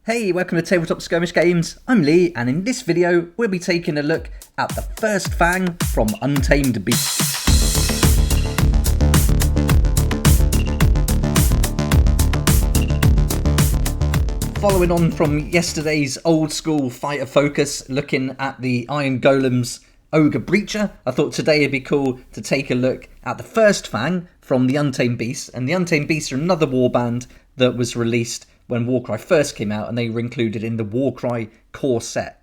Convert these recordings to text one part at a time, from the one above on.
Hey, welcome to Tabletop Skirmish Games. I'm Lee, and in this video, we'll be taking a look at the First Fang from Untamed Beasts. Following on from yesterday's old school fighter focus, looking at the Iron Golem's Ogre Breacher, I thought today it'd be cool to take a look at the First Fang from the Untamed Beasts. And the Untamed Beasts are another warband that was released when Warcry first came out, and they were included in the Warcry core set.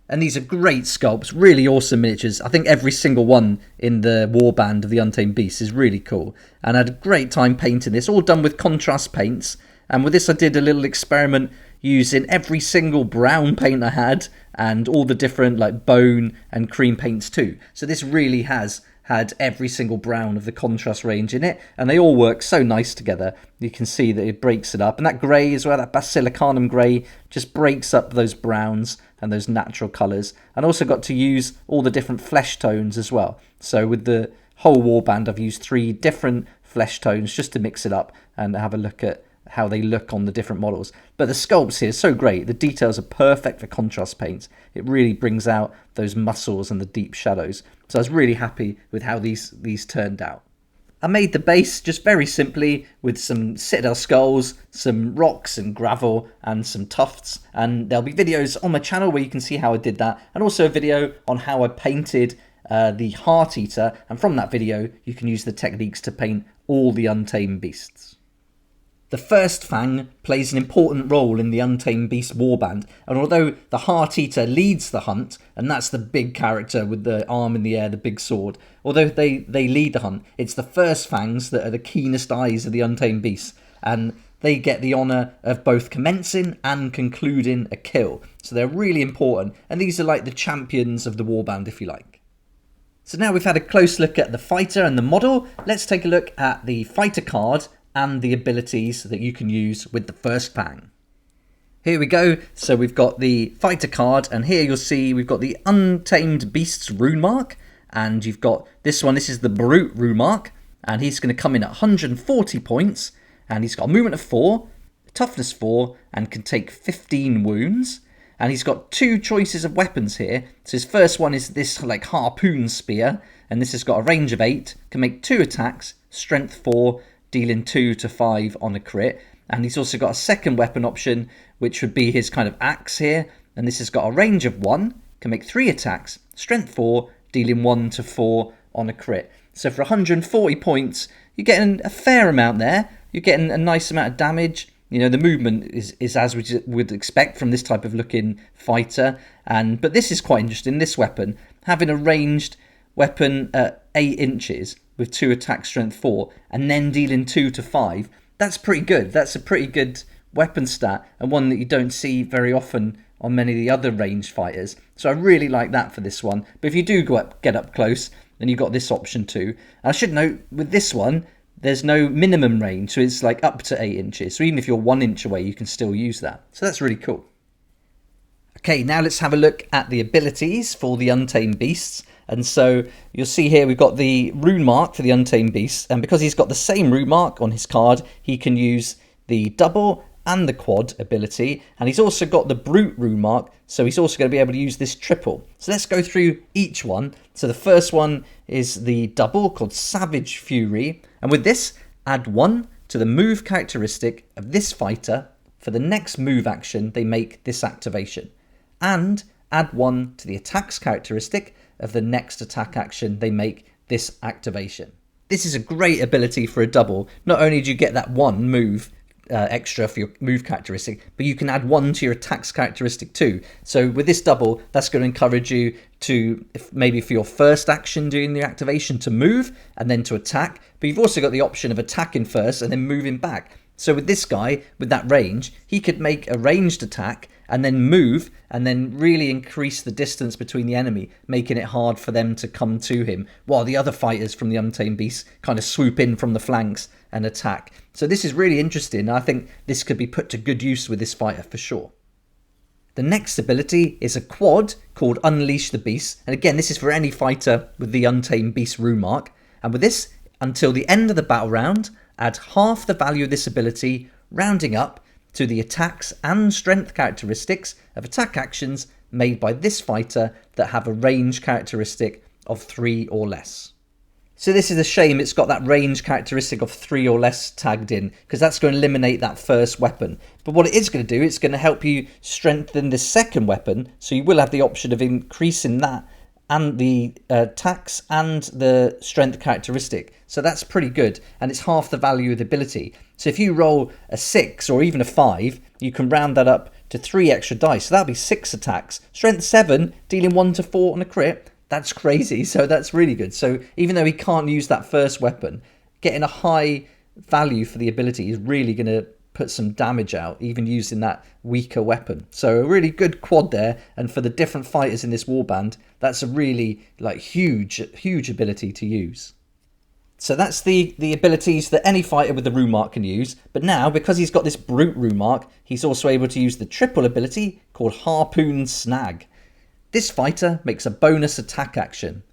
And these are great sculpts, really awesome miniatures. I think every single one in the warband of the Untamed Beasts is really cool. And I had a great time painting this, all done with contrast paints. And with this I did a little experiment using every single brown paint I had and all the different like bone and cream paints too. So this really has had every single brown of the contrast range in it, and they all work so nice together. You can see that it breaks it up, and that grey as well, that basilicanum grey, just breaks up those browns and those natural colours. And also got to use all the different flesh tones as well. So with the whole warband I've used 3 different flesh tones just to mix it up and have a look at how they look on the different models. But the sculpts here are so great. The details are perfect for contrast paints. It really brings out those muscles and the deep shadows. So I was really happy with how these turned out. I made the base just very simply with some citadel skulls, some rocks and gravel and some tufts. And there'll be videos on my channel where you can see how I did that. And also a video on how I painted the Heart Eater. And from that video, you can use the techniques to paint all the Untamed Beasts. The First Fang plays an important role in the Untamed Beast warband, and although the Heart Eater leads the hunt, and that's the big character with the arm in the air, the big sword, although they lead the hunt, it's the First Fangs that are the keenest eyes of the Untamed Beasts, and they get the honour of both commencing and concluding a kill. So they're really important, and these are like the champions of the warband, if you like. So now we've had a close look at the fighter and the model, let's take a look at the fighter card and the abilities that you can use with the First Fang. Here we go. So we've got the fighter card, and here you'll see we've got the Untamed Beasts rune mark, and you've got this one. This is the Brute rune mark, and he's going to come in at 140 points, and he's got a movement of 4, toughness 4, and can take 15 wounds. And he's got 2 choices of weapons here. So his first one is this like harpoon spear, and this has got a range of 8, can make 2 attacks, strength 4, dealing 2 to 5 on a crit. And he's also got a second weapon option, which would be his kind of axe here, and this has got a range of 1, can make 3 attacks, strength 4, dealing 1 to 4 on a crit. So for 140 points, you're getting a fair amount there. You're getting a nice amount of damage. You know, the movement is as we would expect from this type of looking fighter. But this is quite interesting, this weapon, having a ranged weapon at 8 inches with 2 attack, strength 4, and then dealing 2 to 5. That's pretty good. That's a pretty good weapon stat, and one that you don't see very often on many of the other ranged fighters. So I really like that for this one. But if you do get up close, then you've got this option too. And I should note, with this one, there's no minimum range, so it's like up to 8 inches. So even if you're 1 inch away, you can still use that. So that's really cool. Okay, now let's have a look at the abilities for the Untamed Beasts. And so you'll see here we've got the rune mark for the Untamed Beasts, and because he's got the same rune mark on his card, he can use the double and the quad ability, and he's also got the Brute rune mark, so he's also going to be able to use this triple. So let's go through each one. So the first one is the double called Savage Fury, and with this, add 1 to the move characteristic of this fighter for the next move action they make this activation, and add 1 to the attacks characteristic of the next attack action they make this activation. This is a great ability for a double. Not only do you get that 1 move extra for your move characteristic, but you can add 1 to your attacks characteristic too. So with this double, that's going to encourage you to, maybe for your first action during the activation, to move and then to attack. But you've also got the option of attacking first and then moving back. So with this guy, with that range, he could make a ranged attack and then move and then really increase the distance between the enemy, making it hard for them to come to him, while the other fighters from the Untamed Beasts kind of swoop in from the flanks and attack. So this is really interesting. I think this could be put to good use with this fighter for sure. The next ability is a quad called Unleash the Beast, and again this is for any fighter with the Untamed Beast rune mark, and with this, until the end of the battle round, add half the value of this ability, rounding up, to the attacks and strength characteristics of attack actions made by this fighter that have a range characteristic of 3 or less. So this is a shame it's got that range characteristic of 3 or less tagged in, because that's going to eliminate that first weapon. But what it is going to do, it's going to help you strengthen the second weapon, so you will have the option of increasing that and the attacks and the strength characteristic. So that's pretty good, and it's half the value of the ability. So if you roll a 6 or even a 5, you can round that up to 3 extra dice. So that'll be 6 attacks. Strength 7, dealing 1 to 4 on a crit. That's crazy, so that's really good. So even though he can't use that first weapon, getting a high value for the ability is really going to put some damage out, even using that weaker weapon. So a really good quad there, and for the different fighters in this warband, that's a really huge ability to use. So that's the abilities that any fighter with the rune mark can use. But now, because he's got this brute rune mark, he's also able to use the triple ability called Harpoon Snag. This fighter makes a bonus attack action.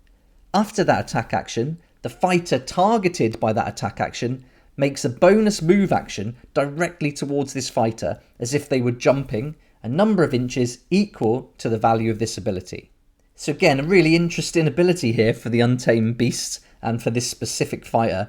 After that attack action, the fighter targeted by that attack action makes a bonus move action directly towards this fighter as if they were jumping a number of inches equal to the value of this ability. So again, a really interesting ability here for the Untamed beasts and for this specific fighter.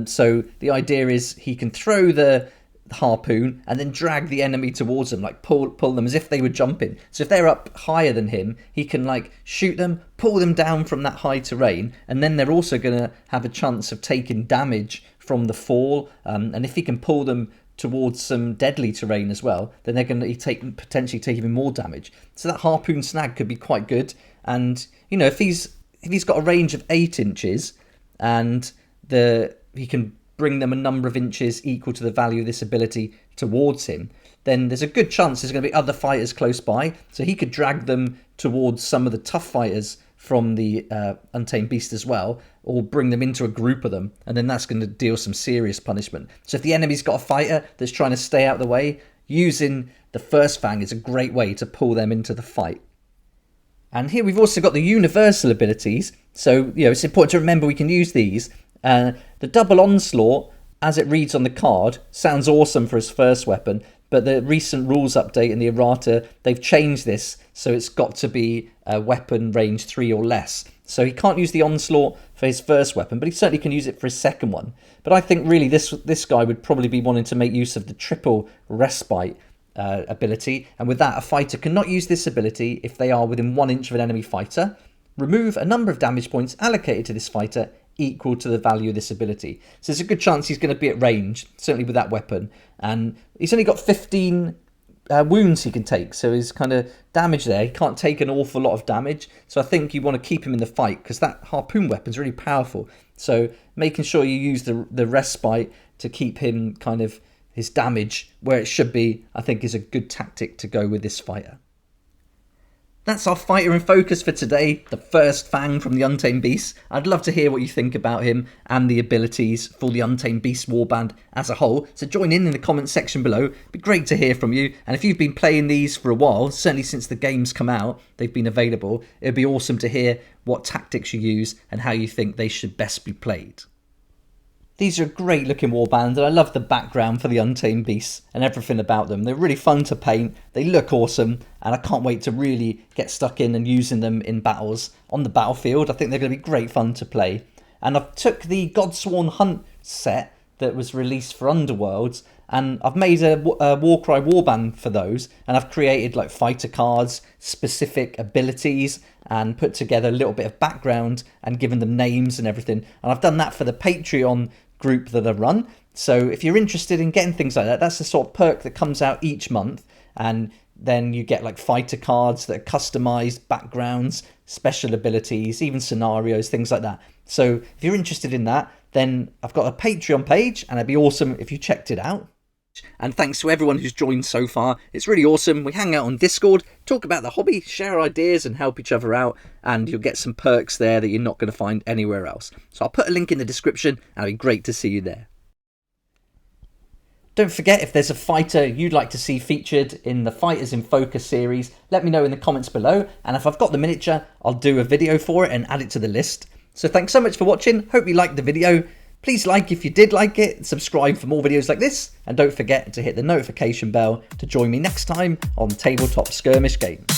So the idea is he can throw the harpoon and then drag the enemy towards them, pull them as if they were jumping. So if they're up higher than him, he can shoot them, pull them down from that high terrain, and then they're also going to have a chance of taking damage from the fall. And if he can pull them towards some deadly terrain as well, then they're going to potentially take even more damage. So that harpoon snag could be quite good. And if he's got a range of 8 inches and he can bring them a number of inches equal to the value of this ability towards him, then there's a good chance there's going to be other fighters close by, so he could drag them towards some of the tough fighters from the Untamed Beast as well, or bring them into a group of them, and then that's going to deal some serious punishment. So if the enemy's got a fighter that's trying to stay out of the way, using the First Fang is a great way to pull them into the fight. And here we've also got the universal abilities, so it's important to remember we can use these. The double onslaught, as it reads on the card, sounds awesome for his first weapon, but the recent rules update in the errata, they've changed this, so it's got to be a weapon range 3 or less. So he can't use the onslaught for his first weapon, but he certainly can use it for his second one. But I think really this guy would probably be wanting to make use of the triple respite ability, and with that, a fighter cannot use this ability if they are within 1 inch of an enemy fighter. Remove a number of damage points allocated to this fighter equal to the value of this ability. So there's a good chance he's going to be at range, certainly with that weapon. And he's only got 15 wounds he can take, so his kind of damage there, he can't take an awful lot of damage. So I think you want to keep him in the fight, because that harpoon weapon is really powerful. So making sure you use the respite to keep him kind of his damage where it should be, I think is a good tactic to go with this fighter. That's our fighter in focus for today, the First Fang from the Untamed Beasts. I'd love to hear what you think about him and the abilities for the Untamed Beasts Warband as a whole. So join in the comments section below. It'd be great to hear from you. And if you've been playing these for a while, certainly since the games come out, they've been available, it'd be awesome to hear what tactics you use and how you think they should best be played. These are a great looking warband, and I love the background for the Untamed Beasts and everything about them. They're really fun to paint, they look awesome, and I can't wait to really get stuck in and using them in battles on the battlefield. I think they're going to be great fun to play. And I've took the Godsworn Hunt set that was released for Underworlds, and I've made a Warcry Warband for those, and I've created fighter cards, specific abilities, and put together a little bit of background and given them names and everything. And I've done that for the Patreon group that I run. So if you're interested in getting things like that, that's the sort of perk that comes out each month, and then you get fighter cards that are customized, backgrounds, special abilities, even scenarios, things like that. So if you're interested in that, then I've got a Patreon page, and it'd be awesome if you checked it out. And thanks to everyone who's joined so far. It's really awesome. We hang out on Discord, talk about the hobby, share ideas and help each other out, and you'll get some perks there that you're not going to find anywhere else. So I'll put a link in the description, and it'll be great to see you there. Don't forget, if there's a fighter you'd like to see featured in the Fighters in Focus series, let me know in the comments below, and if I've got the miniature, I'll do a video for it and add it to the list. So thanks so much for watching, hope you liked the video. Please like if you did like it, subscribe for more videos like this, and don't forget to hit the notification bell to join me next time on Tabletop Skirmish Games.